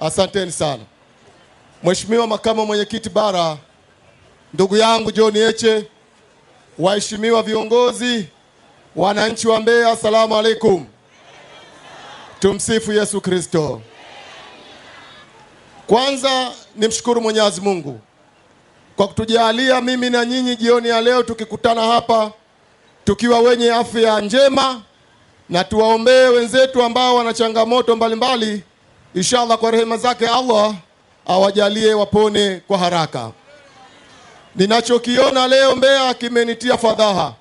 Asanteni sana. Mheshimiwa Makamu Mwenyekiti Bara, ndugu yangu John Heche, waheshimiwa viongozi, wananchi wa Mbeya, asalamu alaikum. Tumsifu Yesu Kristo. Kwanza nimshukuru Mwenyezi Mungu kwa kutujalia mimi na nyinyi jioni ya leo tukikutana hapa tukiwa wenye afya njema, na tuwaombee wenzetu ambao wana changamoto mbalimbali. Inshallah kwa rehema zake Allah awajalie wapone kwa haraka. Ninachokiona leo Mbeya kimenitia fadhaha.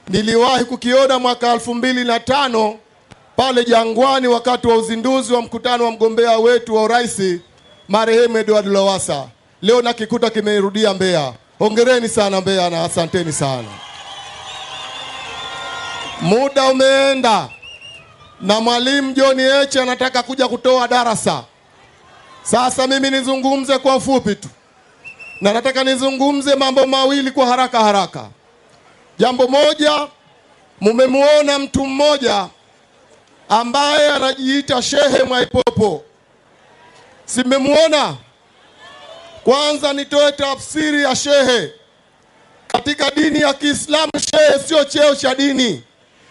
Niliwahi kukiona mwaka 2005 pale Jangwani wakati wa uzinduzi wa mkutano wa mgombea wetu wa urais marehemu Edward Lowassa. Leo nakikuta kimerudia Mbeya. Hongereni sana Mbeya na asanteni sana. Muda umeenda na Mwalimu John Heche anataka kuja kutoa darasa. Sasa mimi nizungumze kwa ufupi tu, na nataka nizungumze mambo mawili kwa haraka. Jambo moja, mumemuona mtu mmoja ambaye anajiita Shehe Mwaipopo. Simemuona? Kwanza nitoe tafsiri ya shehe. Katika dini ya Kiislamu shehe sio cheo cha dini.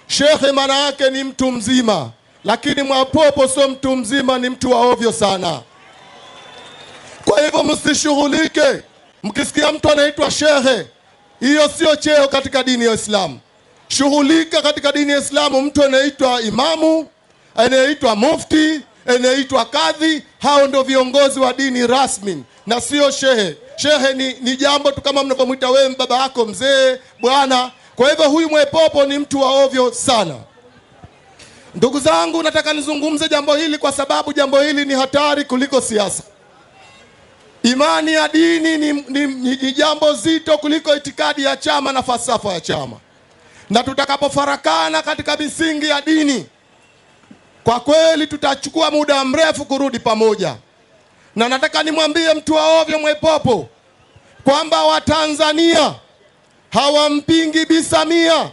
Shehe maana yake ni mtu mzima, lakini Mwaipopo sio mtu mzima, ni mtu wa ovyo sana. Kwa hivyo msishughulike mkisikia mtu anaitwa shehe, hiyo sio cheo katika dini ya Uislamu. Shughulika katika dini ya Uislamu mtu anaitwa imamu, anaitwa mufti, anaitwa kadhi. Hao ndio viongozi wa dini rasmi na sio shehe. Shehe ni jambo tu kama mnavyomwita wewe baba yako mzee, bwana. Kwa hivyo huyu Mwaipopo ni mtu wa ovyo sana. Ndugu zangu, nataka nizungumze jambo hili kwa sababu jambo hili ni hatari kuliko siasa. Imani ya dini ni jambo zito kuliko itikadi ya chama na falsafa ya chama. Na tutakapofarakana katika misingi ya dini, kwa kweli tutachukua muda mrefu kurudi pamoja. Na nataka nimwambie mtu wa ovyo Mwaipopo kwamba Watanzania hawampingi Bi Samia,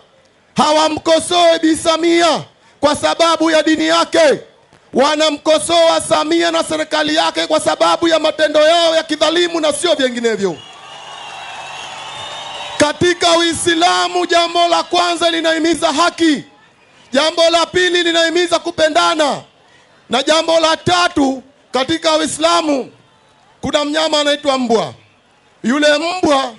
hawamkosoe Bi Samia kwa sababu ya dini yake. Wanamkosoa Samia na serikali yake kwa sababu ya matendo yao ya kidhalimu na sio vinginevyo. Katika Uislamu jambo la kwanza linahimiza haki, jambo la pili linahimiza kupendana, na jambo la tatu katika Uislamu kuna mnyama anaitwa mbwa. Yule mbwa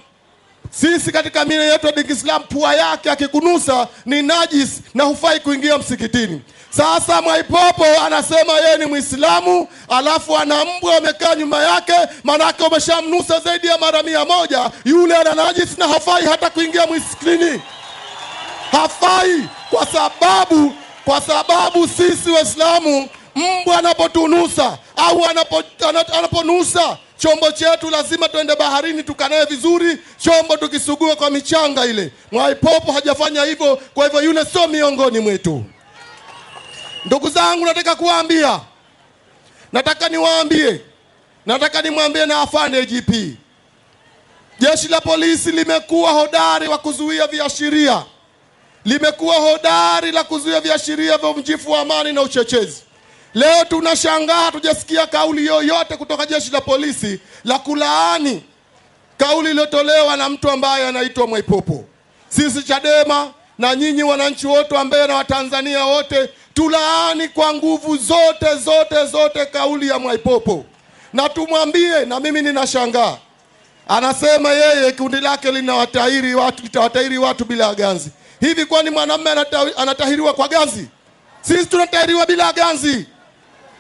sisi katika mila yetu ya Kiislamu pua yake akikunusa ni najis na hufai kuingia msikitini. Sasa Mwaipopo anasema yeye ni Muislamu, alafu ana mbwa amekaa nyuma yake, manake umeshamnusa zaidi ya mara 100. Yule ana najis na hafai hata kuingia msikitini. Hafai kwa sababu sisi Waislamu mbwa anapotunusa au anaponusa chombo chetu lazima tuende baharini tukanae vizuri, chombo tukisugue kwa michanga ile. Mwaipopo hajafanya hivyo, kwa hivyo yule sio miongoni mwetu. Ndugu zangu, nataka nimwambie na afande IGP. Jeshi la polisi limekuwa hodari wa kuzuia viashiria. Limekuwa hodari la kuzuia viashiria vya uvunjifu wa amani na uchochezi. Leo tunashangaa hatujasikia kauli yoyote kutoka jeshi la polisi la kulaani kauli iliyotolewa na mtu ambaye anaitwa Mwaipopo. Sisi Chadema na nyinyi wananchi wote wa Mbeya na Watanzania wote tulaani kwa nguvu zote kauli ya Mwaipopo. Na tumwambie, na mimi ninashangaa, anasema yeye kundi lake litawatahiri watu bila ganzi. Hivi kwani mwanamume anatahiriwa kwa ganzi? Sisi tunatahiriwa bila ganzi.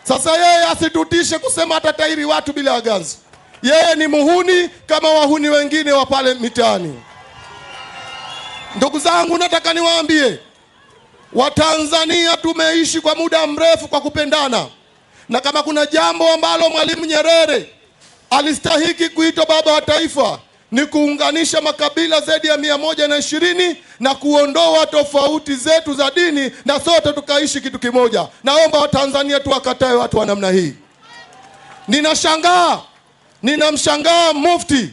Sasa yeye asitutishe kusema atatahiri watu bila ganzi. Yeye ni muhuni kama wahuni wengine wa pale mitaani. Ndugu zangu, nataka niwaambie Watanzania tumeishi kwa muda mrefu kwa kupendana, na kama kuna jambo ambalo Mwalimu Nyerere alistahiki kuitwa baba wa taifa ni kuunganisha makabila zaidi ya 120 na kuondoa tofauti zetu za dini na sote tukaishi kitu kimoja. Naomba Watanzania tuwakatae watu wa namna hii. Ninamshangaa mufti,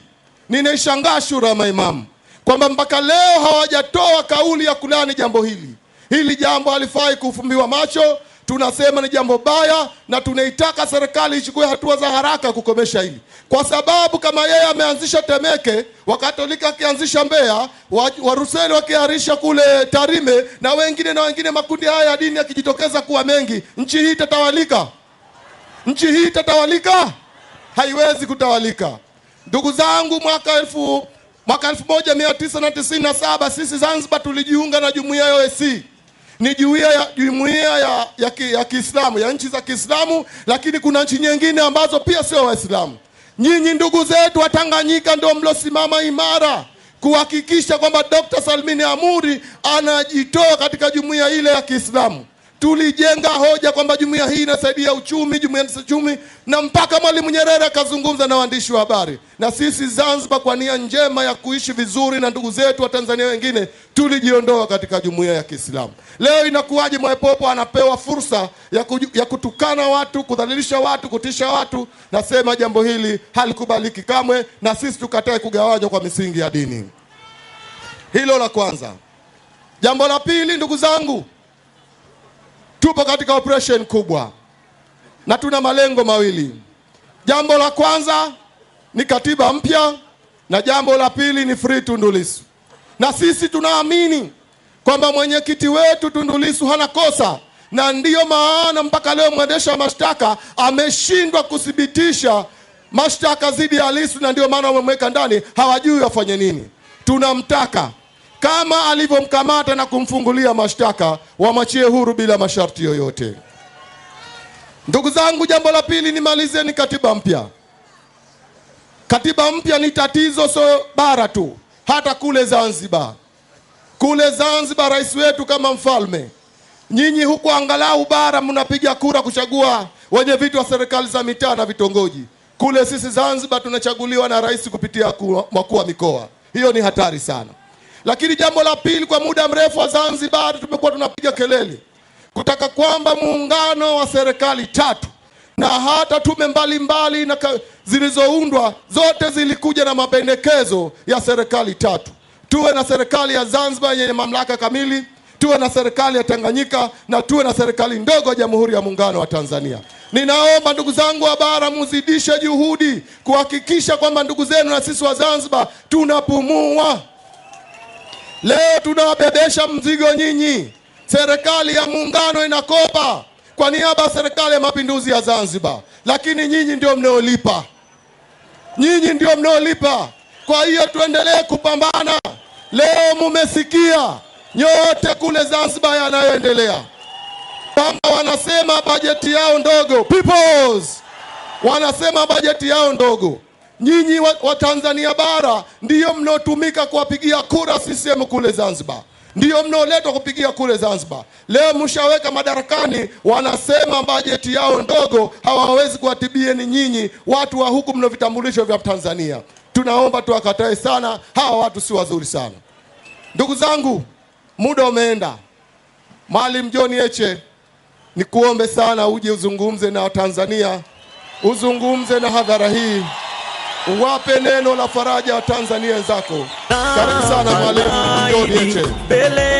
ninaishangaa shura ya maimamu kwamba mpaka leo hawajatoa kauli ya kulani jambo hili. Hili jambo halifai kufumbiwa macho. tunasema ni jambo baya, na tunaitaka serikali ichukue hatua za haraka kukomesha hili, kwa sababu kama yeye ameanzisha Temeke, Wakatolika akianzisha Mbeya, Waruseli wakiarisha kule Tarime, na wengine makundi haya ya dini yakijitokeza kuwa mengi, nchi hii itatawalika? Nchi hii itatawalika? Haiwezi kutawalika. Ndugu zangu, mwaka 1997 sisi Zanzibar tulijiunga na jumuiya ya OIC. Ni jumuiya ya Kiislamu, ya nchi za Kiislamu, lakini kuna nchi nyingine ambazo pia sio Waislamu. Nyinyi ndugu zetu wa Tanganyika ndio mlosimama imara kuhakikisha kwamba Dr. Salmin Amuri anajitoa katika jumuiya ile ya Kiislamu. Tulijenga hoja kwamba jumuiya hii inasaidia uchumi, na mpaka Mwalimu Nyerere akazungumza na waandishi wa habari. Na sisi Zanzibar kwa nia njema ya kuishi vizuri na ndugu zetu wa Tanzania wengine tulijiondoa katika jumuiya ya Kiislamu. Leo inakuwaje Mwaipopo anapewa fursa ya kutukana watu, kudhalilisha watu, kutisha watu? Nasema jambo hili halikubaliki kamwe, na sisi tukatae kugawanywa kwa misingi ya dini. Hilo la kwanza. Jambo la pili, ndugu zangu, tupo katika operation kubwa na tuna malengo mawili. Jambo la kwanza ni katiba mpya, na jambo la pili ni free Tundu Lissu. Na sisi tunaamini kwamba mwenyekiti wetu Tundu Lissu hana kosa, na ndiyo maana mpaka leo mwendesha mashtaka ameshindwa kuthibitisha mashtaka dhidi ya Lissu, na ndiyo maana wamemweka ndani, hawajui wafanye nini. Tunamtaka kama alivyomkamata na kumfungulia mashtaka, wamwachie huru bila masharti yoyote. Ndugu zangu, jambo la pili nimalize ni katiba mpya. Katiba mpya ni tatizo, so bara tu, hata kule Zanzibar. Kule Zanzibar rais wetu kama mfalme. Nyinyi huku angalau bara mnapiga kura kuchagua wenye viti wa serikali za mitaa na vitongoji. Kule sisi Zanzibar tunachaguliwa na rais kupitia wakuu wa mikoa. Hiyo ni hatari sana. Lakini jambo la pili, kwa muda mrefu wa Zanzibar tumekuwa tunapiga kelele kutaka kwamba muungano wa serikali tatu, na hata tume mbalimbali na zilizoundwa zote zilikuja na mapendekezo ya serikali tatu. Tuwe na serikali ya Zanzibar yenye mamlaka kamili, tuwe na serikali ya Tanganyika, na tuwe na serikali ndogo ya Jamhuri ya Muungano wa Tanzania. Ninaomba ndugu zangu wa bara muzidishe juhudi kuhakikisha kwamba ndugu zenu na sisi wa Zanzibar tunapumua. Leo tunawabebesha mzigo nyinyi. Serikali ya muungano inakopa kwa niaba ya serikali ya mapinduzi ya Zanzibar, lakini nyinyi ndio mnaolipa. Nyinyi ndio mnaolipa. Kwa hiyo tuendelee kupambana. Leo mumesikia nyote kule Zanzibar yanayoendelea, kama wanasema bajeti yao ndogo. Peoples wanasema bajeti yao ndogo. Nyinyi wa Tanzania bara ndiyo mnaotumika kuwapigia kura CCM kule Zanzibar, ndiyo mnaoletwa kupigia kule Zanzibar. Leo mshaweka madarakani, wanasema bajeti yao ndogo, hawawezi kuwatibieni nyinyi watu wa huku mna vitambulisho vya Tanzania. Tunaomba tuwakatae sana, hawa watu si wazuri sana. Ndugu zangu, muda umeenda. Maalim John Heche, nikuombe sana uje uzungumze na Watanzania, uzungumze na hadhara hii, uwape neno la faraja wa Tanzania wenzako. Karibu sana Maalim John Heche.